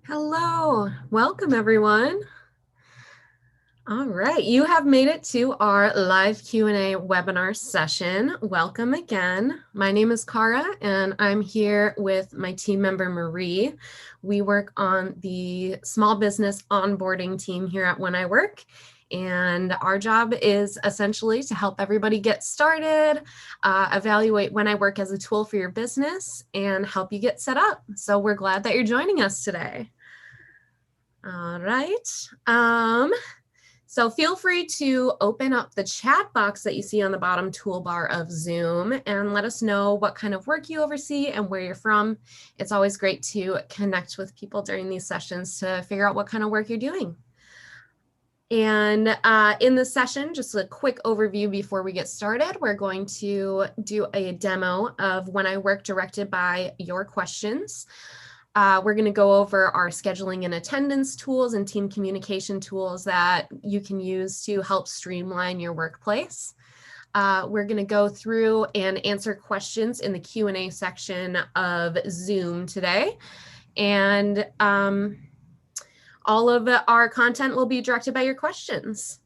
Hello, welcome everyone. All right, you have made it to our live Q&A webinar session. Welcome again. My name is Cara and I'm here with my team member Marie. We work on the small business onboarding team here at When I Work. And our job is essentially to help everybody get started, evaluate When I Work as a tool for your business, and help you get set up. So we're glad that you're joining us today. All right. So feel free to open up the chat box that you see on the bottom toolbar of Zoom and let us know what kind of work you oversee and where you're from. It's always great to connect with people during these sessions to figure out what kind of work you're doing. And in this session, just a quick overview before we get started, we're going to do a demo of When I Work directed by your questions. We're going to go over our scheduling and attendance tools and team communication tools that you can use to help streamline your workplace. We're going to go through and answer questions in the Q&A section of Zoom today. And all of our content will be directed by your questions.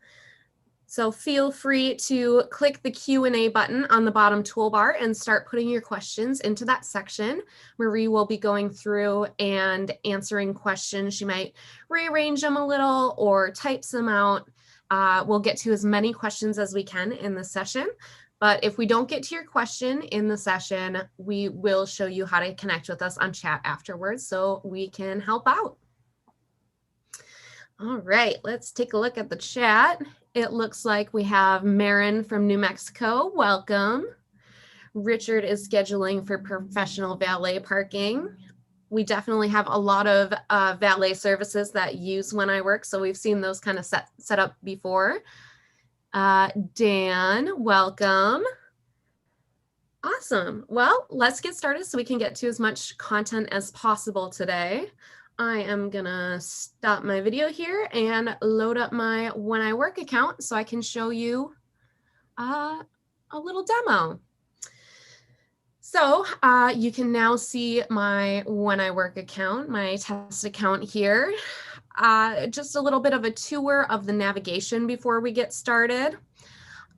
So feel free to click the Q&A button on the bottom toolbar and start putting your questions into that section. Marie will be going through and answering questions. She might rearrange them a little or type some out. We'll get to as many questions as we can in the session. But if we don't get to your question in the session, we will show you how to connect with us on chat afterwards so we can help out. All right, let's take a look at the chat. It looks like we have Marin from New Mexico. Welcome. Richard is scheduling for professional valet parking. We definitely have a lot of valet services that use When I Work, so we've seen those kind of set up before. Dan, welcome. Awesome. Well, let's get started so we can get to as much content as possible today. I am gonna stop my video here and load up my When I Work account so I can show you a little demo. So you can now see my When I Work account, my test account here. Just a little bit of a tour of the navigation before we get started.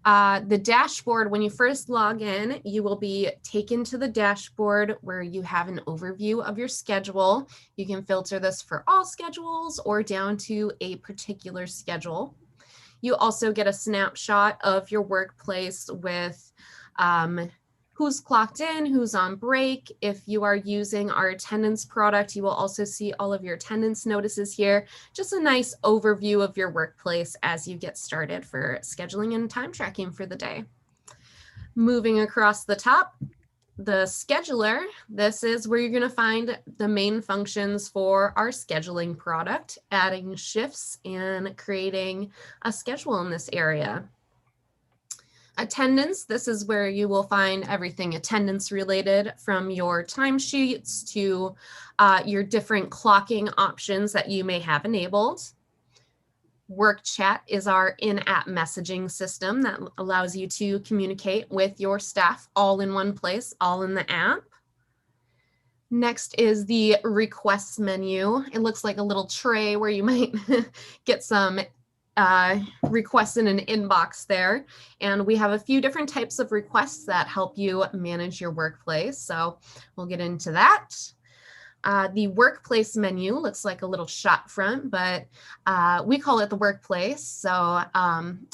The dashboard, when you first log in, you will be taken to the dashboard where you have an overview of your schedule. You can filter this for all schedules or down to a particular schedule. You also get a snapshot of your workplace with who's clocked in, who's on break. If you are using our attendance product, you will also see all of your attendance notices here. Just a nice overview of your workplace as you get started for scheduling and time tracking for the day. Moving across the top, the scheduler. This is where you're going to find the main functions for our scheduling product, adding shifts and creating a schedule in this area. Attendance, this is where you will find everything attendance related, from your timesheets to your different clocking options that you may have enabled. Work Chat is our in-app messaging system that allows you to communicate with your staff all in one place, all in the app. Next is the requests menu. It looks like a little tray where you might get some requests in an inbox there. And we have a few different types of requests that help you manage your workplace. So we'll get into that. The workplace menu looks like a little shop front, but we call it the workplace. So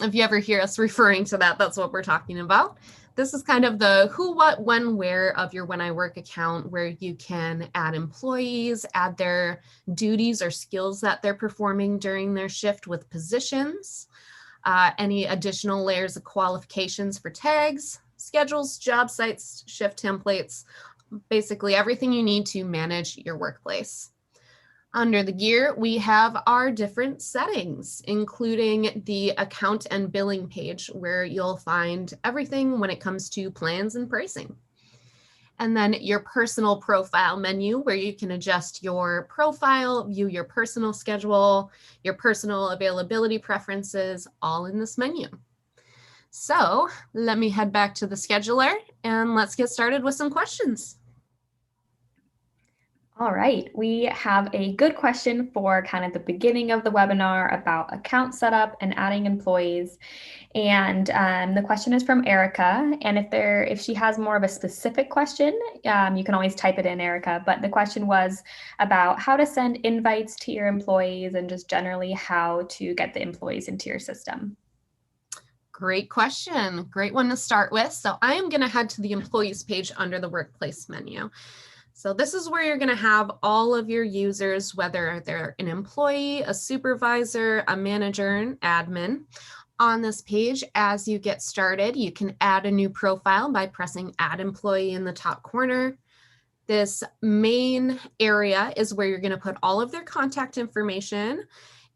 if you ever hear us referring to that, that's what we're talking about. This is kind of the who, what, when, where of your When I Work account, where you can add employees, add their duties or skills that they're performing during their shift with positions, any additional layers of qualifications for tags, schedules, job sites, shift templates, basically everything you need to manage your workplace. Under the gear, we have our different settings, including the account and billing page, where you'll find everything when it comes to plans and pricing. And then your personal profile menu, where you can adjust your profile, view your personal schedule, your personal availability preferences, all in this menu. So let me head back to the scheduler and let's get started with some questions. All right, we have a good question for kind of the beginning of the webinar about account setup and adding employees. And the question is from Erica. And if she has more of a specific question, you can always type it in, Erica. But the question was about how to send invites to your employees and just generally how to get the employees into your system. Great question. Great one to start with. So I am going to head to the employees page under the workplace menu. So this is where you're going to have all of your users, whether they're an employee, a supervisor, a manager, an admin. On this page, as you get started, you can add a new profile by pressing Add Employee in the top corner. This main area is where you're going to put all of their contact information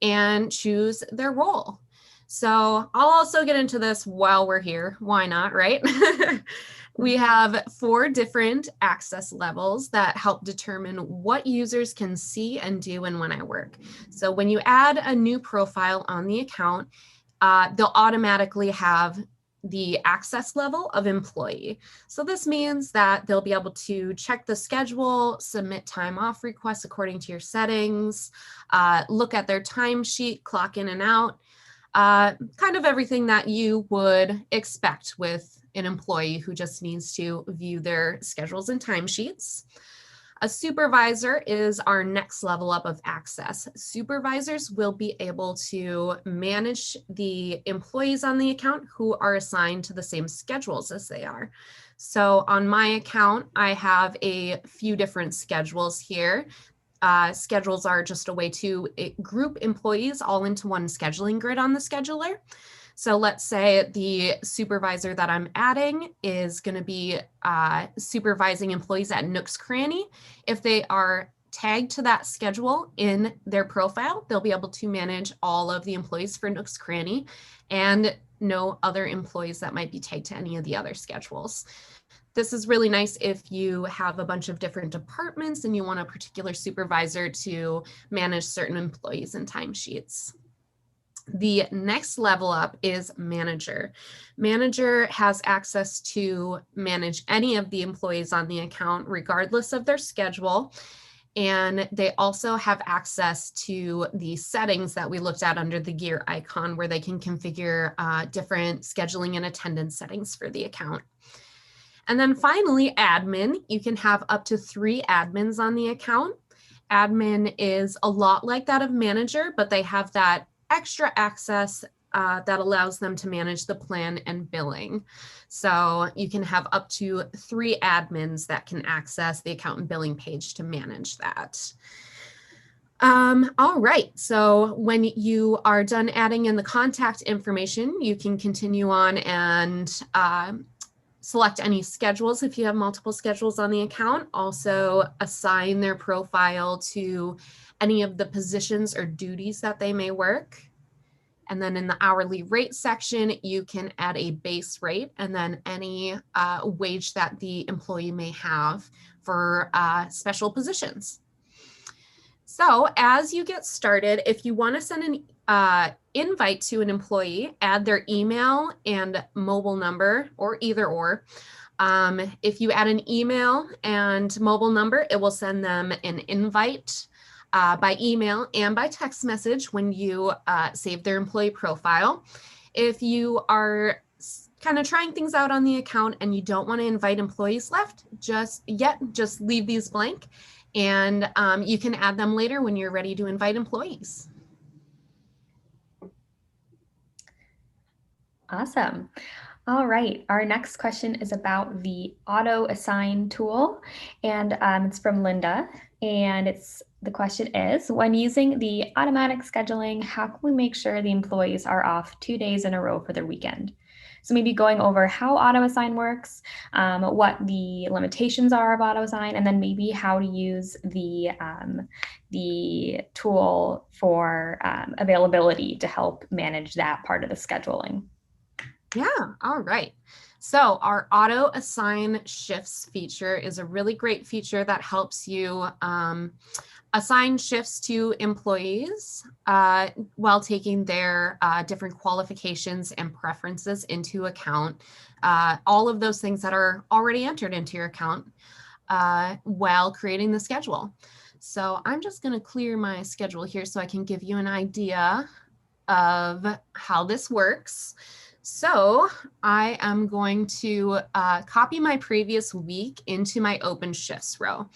and choose their role. So I'll also get into this while we're here. Why not, right? We have 4 different access levels that help determine what users can see and do and when I work. So when you add a new profile on the account, they'll automatically have the access level of employee. So this means that they'll be able to check the schedule, submit time off requests according to your settings, look at their timesheet, clock in and out, kind of everything that you would expect with an employee who just needs to view their schedules and timesheets. A supervisor is our next level up of access. Supervisors will be able to manage the employees on the account who are assigned to the same schedules as they are. So on my account, I have a few different schedules here. Schedules are just a way to group employees all into one scheduling grid on the scheduler. So let's say the supervisor that I'm adding is going to be supervising employees at Nook's Cranny. If they are tagged to that schedule in their profile, they'll be able to manage all of the employees for Nook's Cranny and no other employees that might be tagged to any of the other schedules. This is really nice if you have a bunch of different departments and you want a particular supervisor to manage certain employees and timesheets. The next level up is manager. Manager has access to manage any of the employees on the account, regardless of their schedule. And they also have access to the settings that we looked at under the gear icon, where they can configure different scheduling and attendance settings for the account. And then finally, admin. You can have up to 3 admins on the account. Admin is a lot like that of manager, but they have that extra access that allows them to manage the plan and billing. So you can have up to 3 admins that can access the account and billing page to manage that. All right, so when you are done adding in the contact information, you can continue on and select any schedules if you have multiple schedules on the account. Also assign their profile to any of the positions or duties that they may work. And then in the hourly rate section, you can add a base rate and then any wage that the employee may have for special positions. So as you get started, if you want to send an invite to an employee, add their email and mobile number or either or. If you add an email and mobile number, it will send them an invite by email and by text message when you save their employee profile. If you are kind of trying things out on the account and you don't want to invite employees just leave these blank, and you can add them later when you're ready to invite employees. Awesome. All right, our next question is about the auto assign tool, and it's from Linda. And the question is, when using the automatic scheduling, how can we make sure the employees are off 2 days in a row for their weekend? So maybe going over how auto assign works, what the limitations are of auto assign, and then maybe how to use the tool for availability to help manage that part of the scheduling. Yeah, all right. So our auto assign shifts feature is a really great feature that helps you assign shifts to employees while taking their different qualifications and preferences into account. All of those things that are already entered into your account. while creating the schedule. So I'm just going to clear my schedule here so I can give you an idea of how this works. So I am going to copy my previous week into my open shifts row.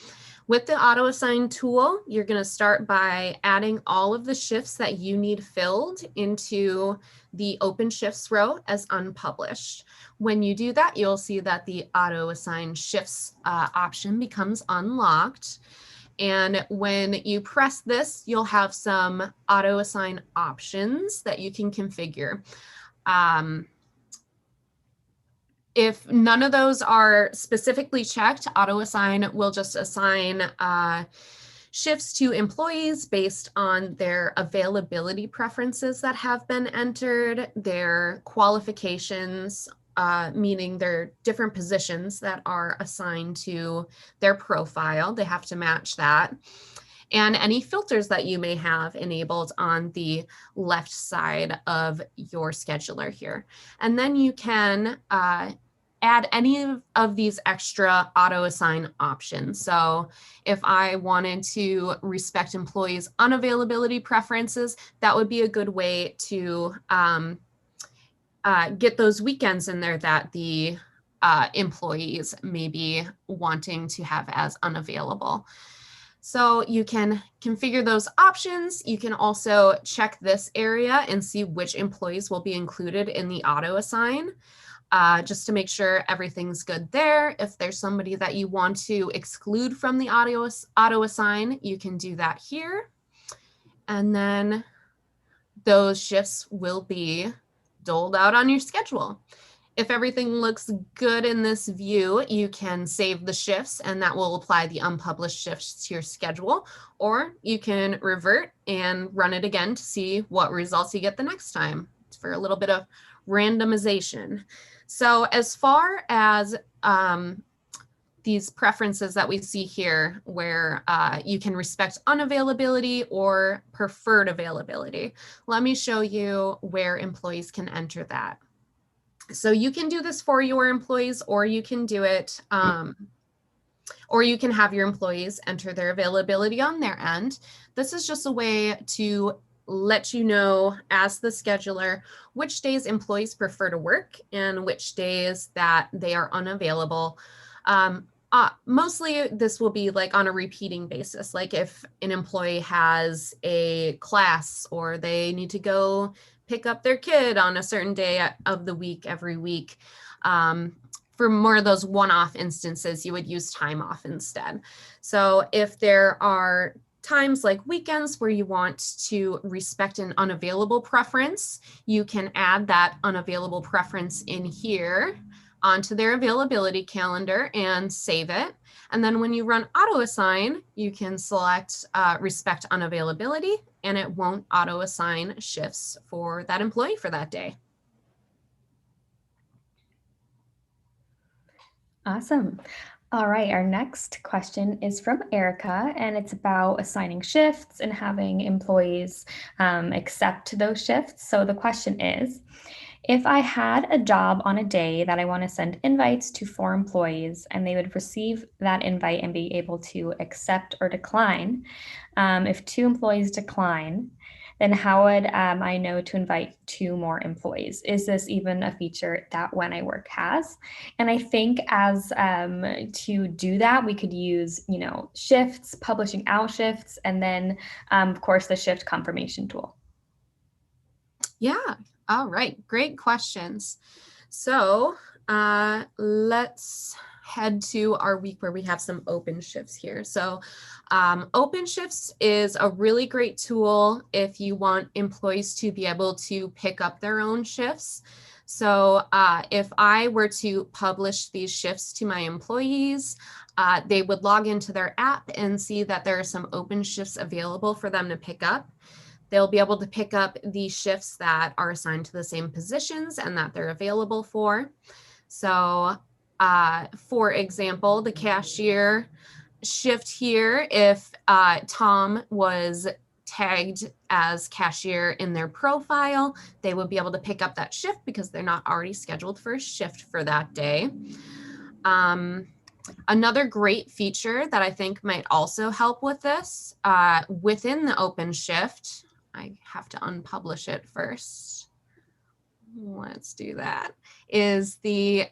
With the auto assign tool, you're going to start by adding all of the shifts that you need filled into the open shifts row as unpublished. When you do that, you'll see that the auto assign shifts option becomes unlocked. And when you press this, you'll have some auto assign options that you can configure. If none of those are specifically checked, auto assign will just assign shifts to employees based on their availability preferences that have been entered, their qualifications, meaning their different positions that are assigned to their profile. They have to match that. And any filters that you may have enabled on the left side of your scheduler here. And then you can add any of these extra auto assign options. So if I wanted to respect employees' unavailability preferences, that would be a good way to get those weekends in there that the employees may be wanting to have as unavailable. So you can configure those options. You can also check this area and see which employees will be included in the auto assign. Just to make sure everything's good there. If there's somebody that you want to exclude from the auto assign, you can do that here. And then those shifts will be doled out on your schedule. If everything looks good in this view, you can save the shifts and that will apply the unpublished shifts to your schedule, or you can revert and run it again to see what results you get the next time. It's for a little bit of randomization. So as far as these preferences that we see here, where you can respect unavailability or preferred availability, let me show you where employees can enter that. So you can do this for your employees, or you can do it, or you can have your employees enter their availability on their end. This is just a way to let you know as the scheduler which days employees prefer to work and which days that they are unavailable. Mostly this will be like on a repeating basis, like if an employee has a class or they need to go pick up their kid on a certain day of the week every week. For more of those one-off instances, you would use time off instead. So if there are times like weekends where you want to respect an unavailable preference, you can add that unavailable preference in here onto their availability calendar and save it. And then when you run auto assign, you can select respect unavailability and it won't auto assign shifts for that employee for that day. Awesome. All right, our next question is from Erica, and it's about assigning shifts and having employees accept those shifts. So the question is, if I had a job on a day that I want to send invites to 4 employees and they would receive that invite and be able to accept or decline, if 2 employees decline, then how would I know to invite 2 more employees? Is this even a feature that When I Work has? And I think as to do that, we could use, shifts, publishing out shifts, and then of course the shift confirmation tool. Yeah. All right. Great questions. So let's head to our week where we have some open shifts here. So open shifts is a really great tool if you want employees to be able to pick up their own shifts. So if I were to publish these shifts to my employees, they would log into their app and see that there are some open shifts available for them to pick up. They'll be able to pick up the shifts that are assigned to the same positions and that they're available for. So for example, the cashier shift here, if Tom was tagged as cashier in their profile, they would be able to pick up that shift because they're not already scheduled for a shift for that day. Another great feature that I think might also help with this, within the open shift, I have to unpublish it first. Let's do that, is the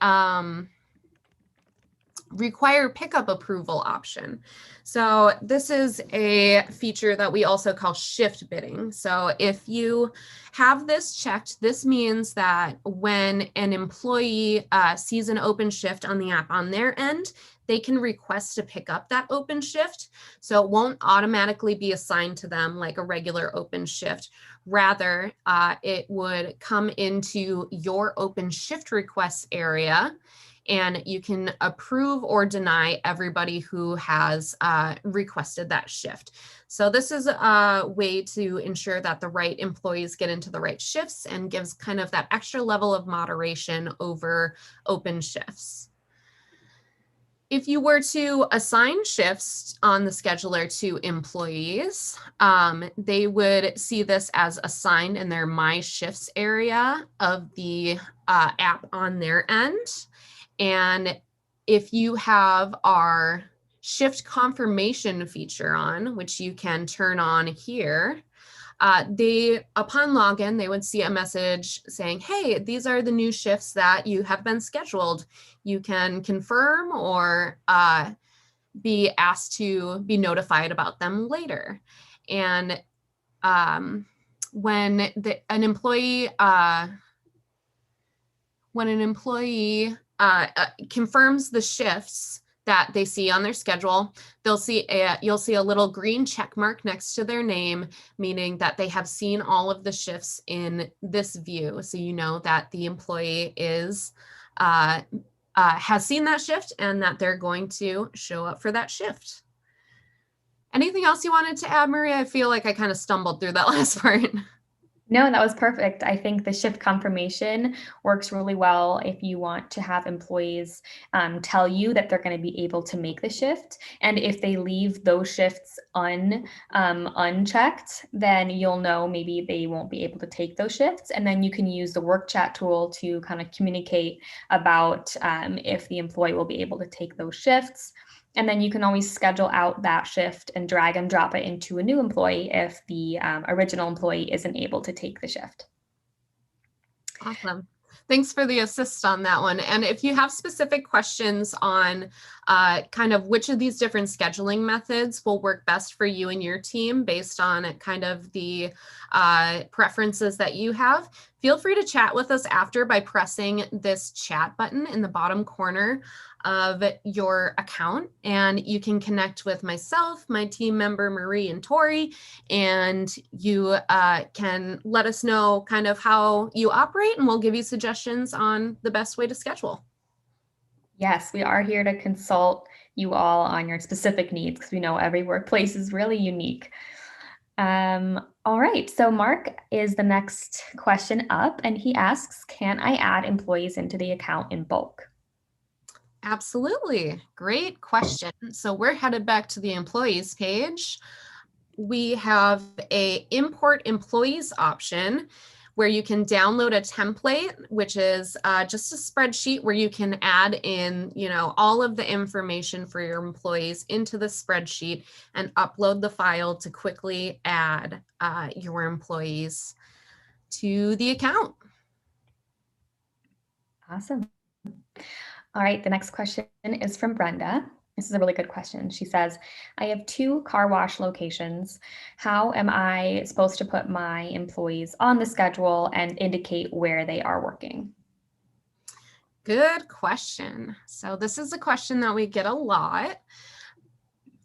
require pickup approval option. So this is a feature that we also call shift bidding. So if you have this checked, this means that when an employee sees an open shift on the app on their end, they can request to pick up that open shift. So it won't automatically be assigned to them like a regular open shift. Rather, it would come into your open shift requests area, and you can approve or deny everybody who has requested that shift. So this is a way to ensure that the right employees get into the right shifts and gives kind of that extra level of moderation over open shifts. If you were to assign shifts on the scheduler to employees, they would see this as assigned in their My Shifts area of the app on their end. And if you have our shift confirmation feature on, which you can turn on here, upon login, they would see a message saying, hey, these are the new shifts that you have been scheduled. You can confirm or be asked to be notified about them later. And when an employee confirms the shifts that they see on their schedule, you'll see a little green check mark next to their name, meaning that they have seen all of the shifts in this view. So you know that the employee has seen that shift and that they're going to show up for that shift. Anything else you wanted to add, Maria? I feel like I kind of stumbled through that last part. No, that was perfect. I think the shift confirmation works really well if you want to have employees tell you that they're going to be able to make the shift. And if they leave those shifts unchecked, then you'll know maybe they won't be able to take those shifts. And then you can use the work chat tool to kind of communicate about if the employee will be able to take those shifts. And then you can always schedule out that shift and drag and drop it into a new employee if the original employee isn't able to take the shift. Awesome. Thanks for the assist on that one. And if you have specific questions on kind of which of these different scheduling methods will work best for you and your team based on kind of the preferences that you have, feel free to chat with us after by pressing this chat button in the bottom corner of your account, and you can connect with myself, my team member Marie and Tori, and you can let us know kind of how you operate, and we'll give you suggestions on the best way to schedule. Yes, we are here to consult you all on your specific needs because we know every workplace is really unique. All right, so Mark is the next question up, and he asks, can I add employees into the account in bulk? Absolutely. Great question. So we're headed back to the employees page. We have a import employees option where you can download a template, which is just a spreadsheet where you can add in, all of the information for your employees into the spreadsheet and upload the file to quickly add your employees to the account. Awesome. All right, the next question is from Brenda. This is a really good question. She says, I have 2 car wash locations. How am I supposed to put my employees on the schedule and indicate where they are working? Good question. So this is a question that we get a lot.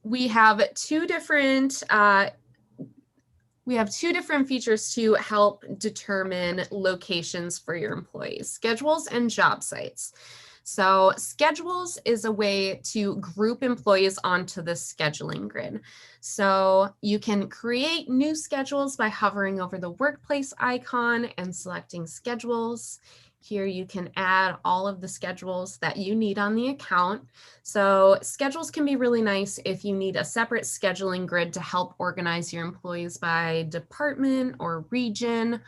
We have two different features to help determine locations for your employees: schedules and job sites. So schedules is a way to group employees onto the scheduling grid. So you can create new schedules by hovering over the workplace icon and selecting schedules. Here you can add all of the schedules that you need on the account. So schedules can be really nice if you need a separate scheduling grid to help organize your employees by department or region.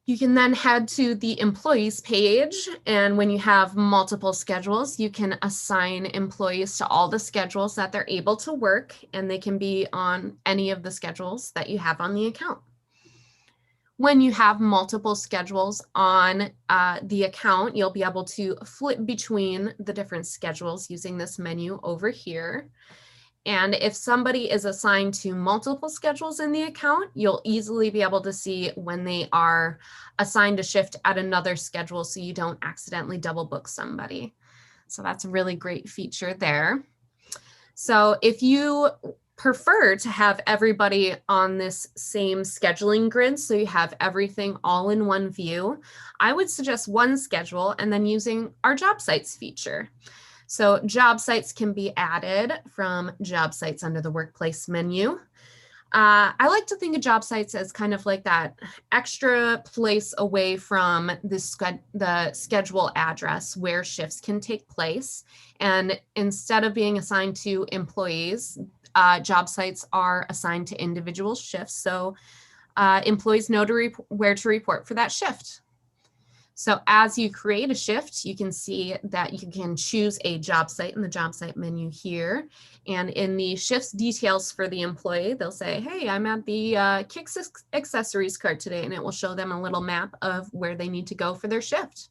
You can then head to the employees page, and when you have multiple schedules, you can assign employees to all the schedules that they're able to work, and they can be on any of the schedules that you have on the account. When you have multiple schedules on the account, you'll be able to flip between the different schedules using this menu over here. And if somebody is assigned to multiple schedules in the account, you'll easily be able to see when they are assigned a shift at another schedule so you don't accidentally double book somebody. So that's a really great feature there. So if you prefer to have everybody on this same scheduling grid, so you have everything all in one view, I would suggest one schedule and then using our job sites feature. So job sites can be added from job sites under the workplace menu. I like to think of job sites as kind of like that extra place away from the schedule address where shifts can take place. And instead of being assigned to employees, job sites are assigned to individual shifts. So employees know where to report for that shift. So as you create a shift, you can see that you can choose a job site in the job site menu here. And in the shifts details for the employee, they'll say, hey, I'm at the Kicks accessories cart today, and it will show them a little map of where they need to go for their shift.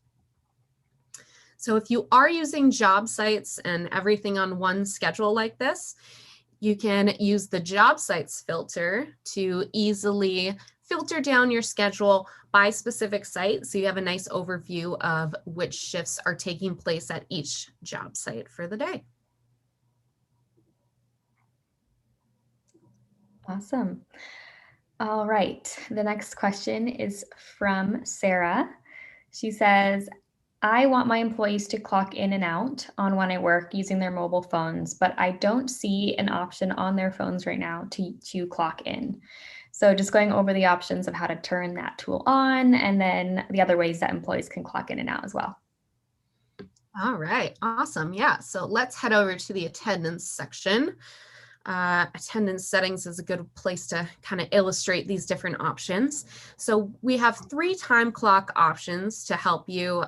So if you are using job sites and everything on one schedule like this, you can use the job sites filter to easily filter down your schedule by specific site, so you have a nice overview of which shifts are taking place at each job site for the day. Awesome. All right, the next question is from Sarah. She says, I want my employees to clock in and out on when I work using their mobile phones, but I don't see an option on their phones right now to clock in. So just going over the options of how to turn that tool on, and then the other ways that employees can clock in and out as well. All right, awesome. Yeah, so let's head over to the attendance section. Attendance settings is a good place to kind of illustrate these different options. So we have 3 time clock options to help you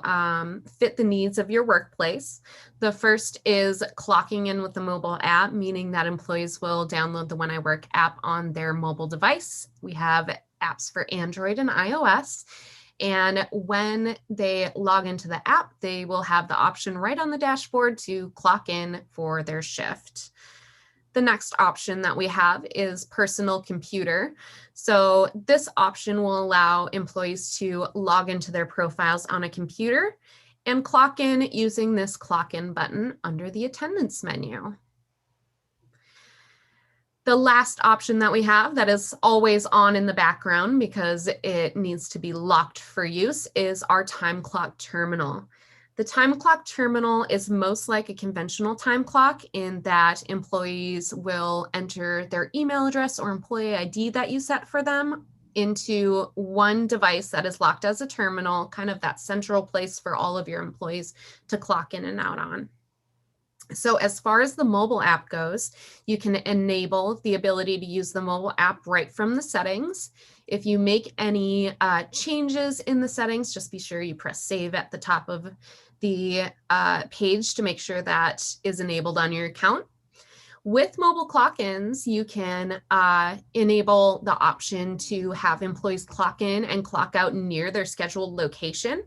fit the needs of your workplace. The first is clocking in with the mobile app, meaning that employees will download the When I Work app on their mobile device. We have apps for Android and iOS. And when they log into the app, they will have the option right on the dashboard to clock in for their shift. The next option that we have is personal computer. So this option will allow employees to log into their profiles on a computer and clock in using this clock in button under the attendance menu. The last option that we have that is always on in the background because it needs to be locked for use is our time clock terminal. The time clock terminal is most like a conventional time clock in that employees will enter their email address or employee ID that you set for them into one device that is locked as a terminal, kind of that central place for all of your employees to clock in and out on. So as far as the mobile app goes, you can enable the ability to use the mobile app right from the settings. If you make any changes in the settings, just be sure you press save at the top of the page to make sure that is enabled on your account. With mobile clock-ins, you can enable the option to have employees clock in and clock out near their scheduled location.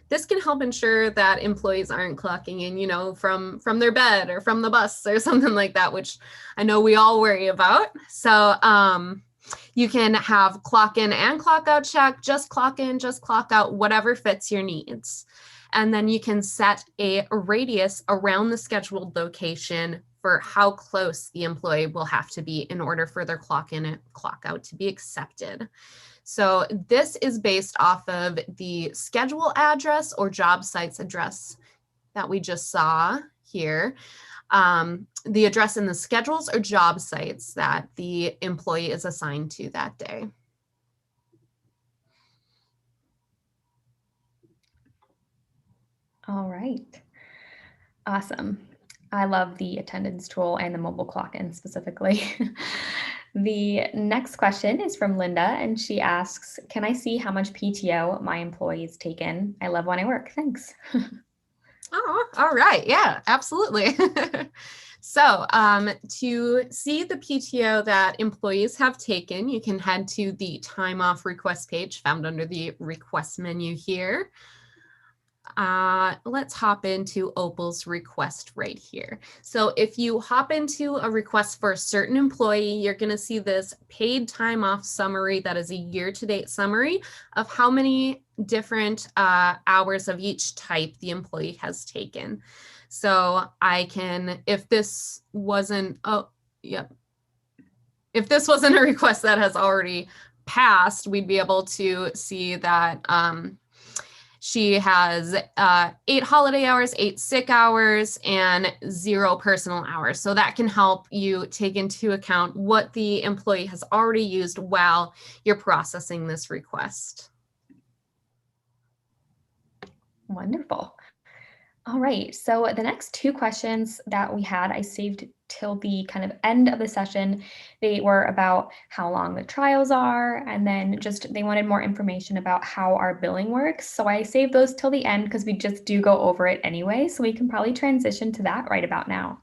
This can help ensure that employees aren't clocking in, you know, from their bed or from the bus or something like that, which I know we all worry about. So you can have clock in and clock out check, just clock in, just clock out, whatever fits your needs. And then you can set a radius around the scheduled location for how close the employee will have to be in order for their clock in and clock out to be accepted. So this is based off of the schedule address or job sites address that we just saw here. The address in the schedules or job sites that the employee is assigned to that day. All right. Awesome. I love the attendance tool and the mobile clock in specifically. The next question is from Linda, and she asks, can I see how much PTO my employees taken? I love when I work. Thanks. Oh, all right. Yeah, absolutely. So to see the PTO that employees have taken, you can head to the time off request page found under the request menu here. Let's hop into Opal's request right here. So if you hop into a request for a certain employee, you're going to see this paid time off summary that is a year-to-date summary of how many different hours of each type the employee has taken. So I can, if this wasn't, if this wasn't a request that has already passed, we'd be able to see that she has 8 holiday hours, 8 sick hours, and 0 personal hours. So that can help you take into account what the employee has already used while you're processing this request. Wonderful. All right, so the next 2 questions that we had, I saved till the kind of end of the session. They were about how long the trials are, and then just they wanted more information about how our billing works. So I saved those till the end because we just do go over it anyway. So we can probably transition to that right about now.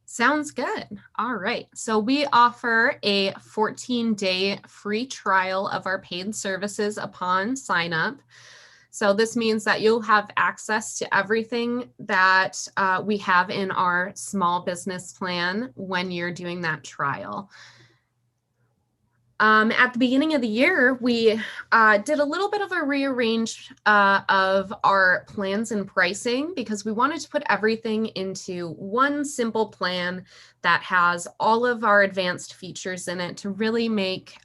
Sounds good. All right. So we offer a 14-day free trial of our paid services upon sign up. So this means that you'll have access to everything that we have in our small business plan when you're doing that trial. At the beginning of the year, we did a little bit of a rearrange of our plans and pricing because we wanted to put everything into one simple plan that has all of our advanced features in it to really make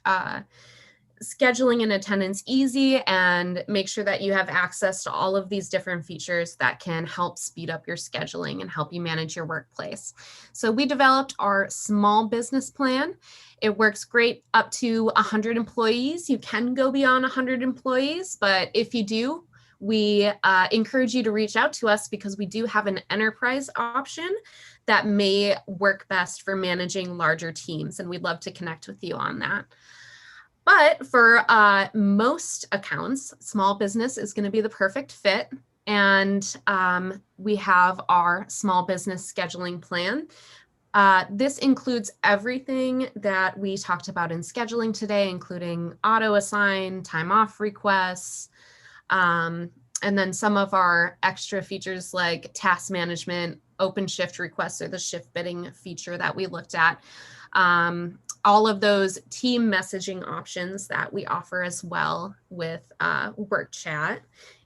scheduling and attendance easy and make sure that you have access to all of these different features that can help speed up your scheduling and help you manage your workplace. So we developed our small business plan. It works great up to 100 employees. You can go beyond 100 employees, but if you do, we encourage you to reach out to us because we do have an enterprise option that may work best for managing larger teams, and we'd love to connect with you on that. But for most accounts, small business is going to be the perfect fit. And we have our small business scheduling plan. This includes everything that we talked about in scheduling today, including auto assign, time off requests, and then some of our extra features like task management, open shift requests, or the shift bidding feature that we looked at. All of those team messaging options that we offer as well with work chat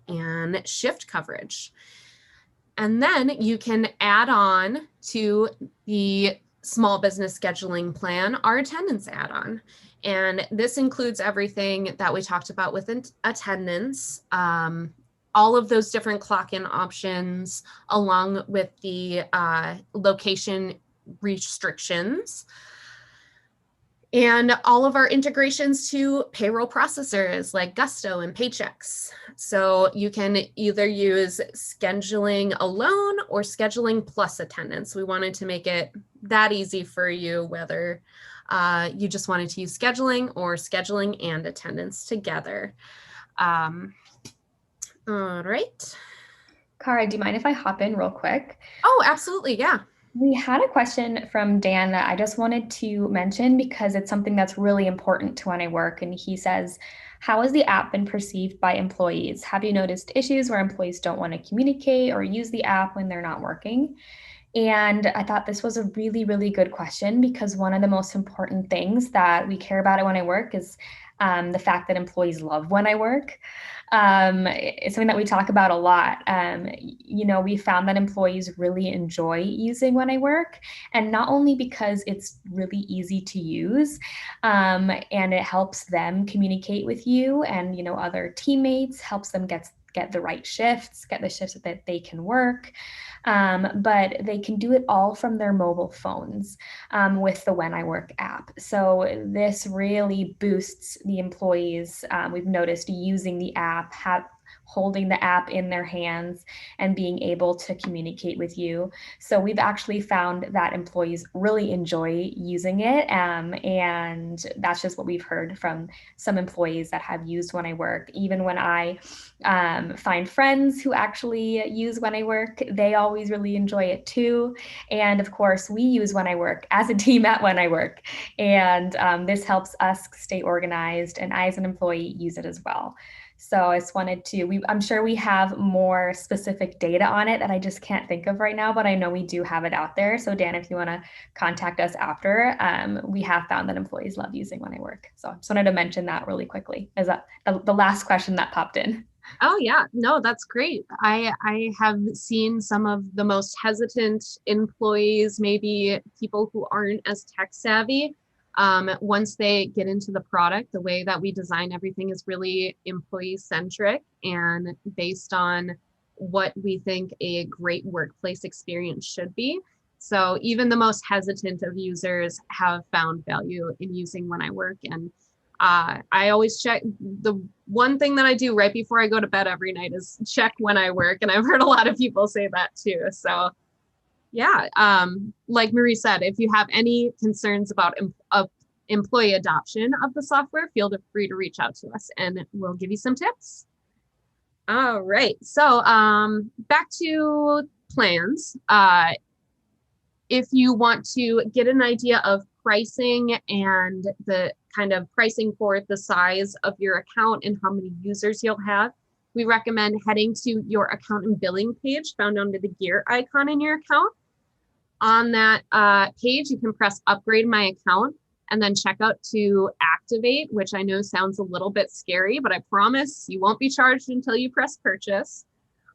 and shift coverage. And then you can add on to the small business scheduling plan our attendance add-on. And this includes everything that we talked about with attendance, all of those different clock-in options, along with the location restrictions, and all of our integrations to payroll processors like Gusto and Paychex. So you can either use scheduling alone or scheduling plus attendance. We wanted to make it that easy for you, whether you just wanted to use scheduling or scheduling and attendance together. All right. Cara, do you mind if I hop in real quick? Oh, absolutely. Yeah. We had a question from Dan that I just wanted to mention because it's something that's really important to when I work. And he says, how has the app been perceived by employees? Have you noticed issues where employees don't want to communicate or use the app when they're not working? And I thought this was a really, really good question because one of the most important things that we care about it when I work is the fact that employees love when I work. It's something that we talk about a lot. We found that employees really enjoy using when I work, and not only because it's really easy to use, and it helps them communicate with you and other teammates, helps them get the right shifts, get the shifts that they can work. But they can do it all from their mobile phones with the When I Work app. So this really boosts the employees, we've noticed, using the app, holding the app in their hands and being able to communicate with you. So we've actually found that employees really enjoy using it. And that's just what we've heard from some employees that have used When I Work. Even when I find friends who actually use When I Work, they always really enjoy it too. And of course, we use When I Work as a team at When I Work. And this helps us stay organized. And I, as an employee, use it as well. So I just wanted to, I'm sure we have more specific data on it that I just can't think of right now, but I know we do have it out there. So Dan, if you want to contact us after, we have found that employees love using When I Work. So I just wanted to mention that really quickly as the last question that popped in. Oh yeah, no, that's great. I have seen some of the most hesitant employees, maybe people who aren't as tech savvy. Once they get into the product, the way that we design everything is really employee centric and based on what we think a great workplace experience should be. So even the most hesitant of users have found value in using When I Work. And I always check. The one thing that I do right before I go to bed every night is check When I Work. And I've heard a lot of people say that too. So yeah, like Marie said, if you have any concerns about employee adoption of the software, feel free to reach out to us and we'll give you some tips. All right, so back to plans. If you want to get an idea of pricing and the kind of pricing for the size of your account and how many users you'll have, we recommend heading to your account and billing page found under the gear icon in your account. On that page, you can press Upgrade My Account and then check out to activate, which I know sounds a little bit scary, but I promise you won't be charged until you press purchase.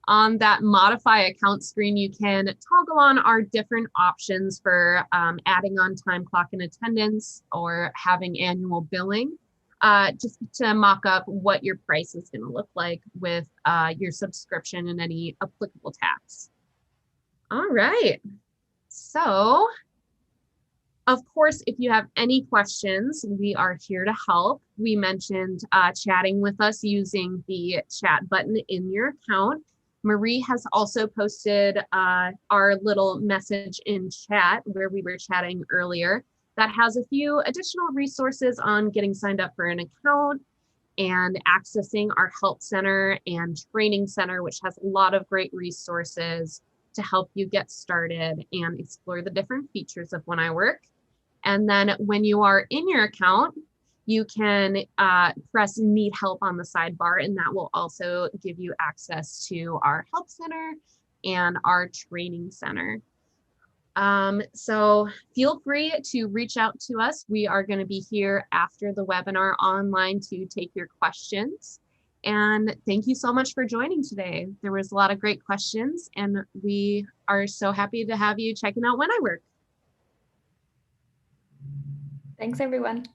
On that Modify Account screen, you can toggle on our different options for adding on time clock and attendance or having annual billing, just to mock up what your price is going to look like with your subscription and any applicable tax. All right. So, of course, if you have any questions, we are here to help. We mentioned chatting with us using the chat button in your account. Marie has also posted our little message in chat where we were chatting earlier that has a few additional resources on getting signed up for an account and accessing our help center and training center, which has a lot of great resources to help you get started and explore the different features of When I Work. And then when you are in your account, you can press Need Help on the sidebar, and that will also give you access to our help center and our training center. So feel free to reach out to us. We are going to be here after the webinar online to take your questions. And thank you so much for joining today. There was a lot of great questions, and we are so happy to have you checking out When I Work. Thanks, everyone.